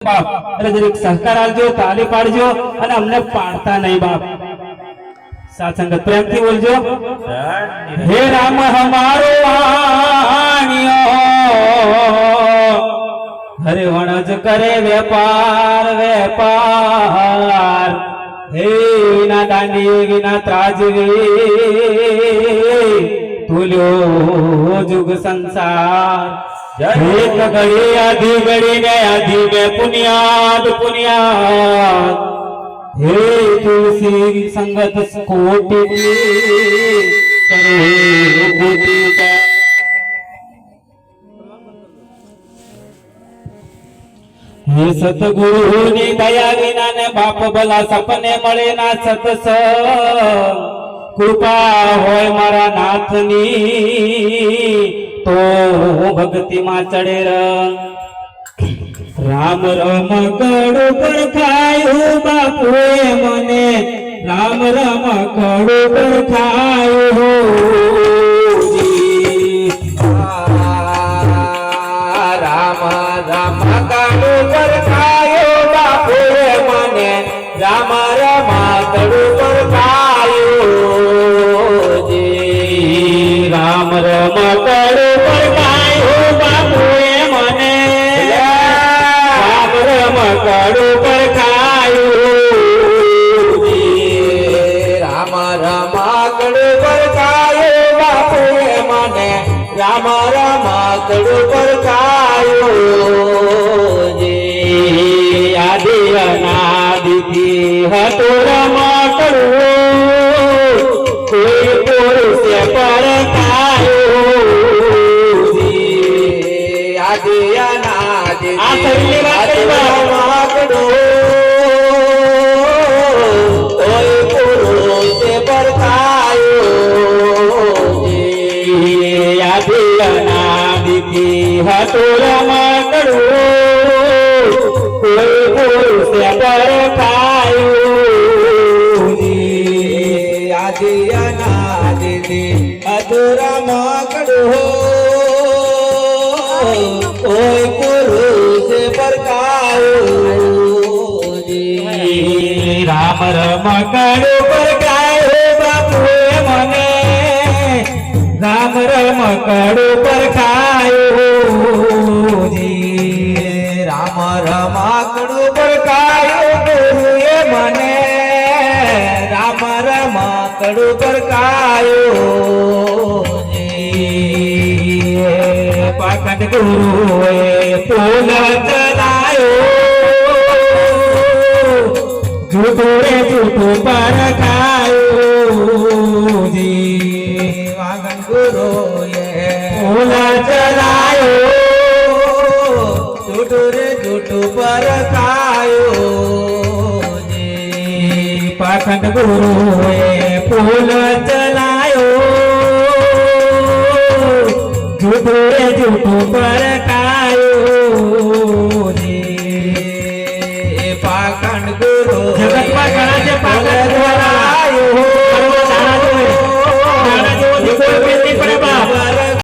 बाप अरे जरीक सहकार आलजो ताली पाड़जो અને અમને પાડતા નહીં બાપ સાથ સંગત પ્રેમથી બોલજો હે રામ હમારો વાણિયો હરે વણજ કરે વેપાર વેપાર હે વિના દાંડી વિના ત્રાજવી તુલ્યો जुग संसार एक घड़ी आधी घड़ी ने आधी में पुनियाद पुनियाद हे तुलसी संगत कोटि करो कोटि का हे सतगुरु नी दया विना ने बाप भला सपने मळे ना सत्संग कृपा होय मारा नाथनी तो भक्ति में चढ़े राम राम कड़ो पर खायो बापुए मने राम राम कड़ो पर खायो राम राम कड़ो पर खायो बापुए मने राम राम कड़ो पर खायो राम राम कड़ो पर खायो बापुए मने राम राम कड़ो पर खायो राम राम कड़ो पर खायो बापुए मने राम राम कड़ो पर खायो आदि अनादि थी हतो राम कड़ो कोई पुरुष पर खायो आदि अनादि कड़ो कोई पुरुष पर खायो आदि अनादि थी हतो राम कड़ो कोई पुरुष पर खायो आदि अनादि अधूरा माकड़ो कोई पुरुष पर खायो राम राम कड़ो पर खायो बापुए मने राम राम कड़ो पर खायो राम राम कड़ो पर खायो गुरुए मने राम राम कड़ो पर खायो पाखंड गुरुए फूल चलायो झूठो रे झूठो पर खायो वागन गुरुए फूल चलायो झूठो रे झूठो पर खायो पाखंड गुरुए फूल चलायो झूठो रे झूठो पर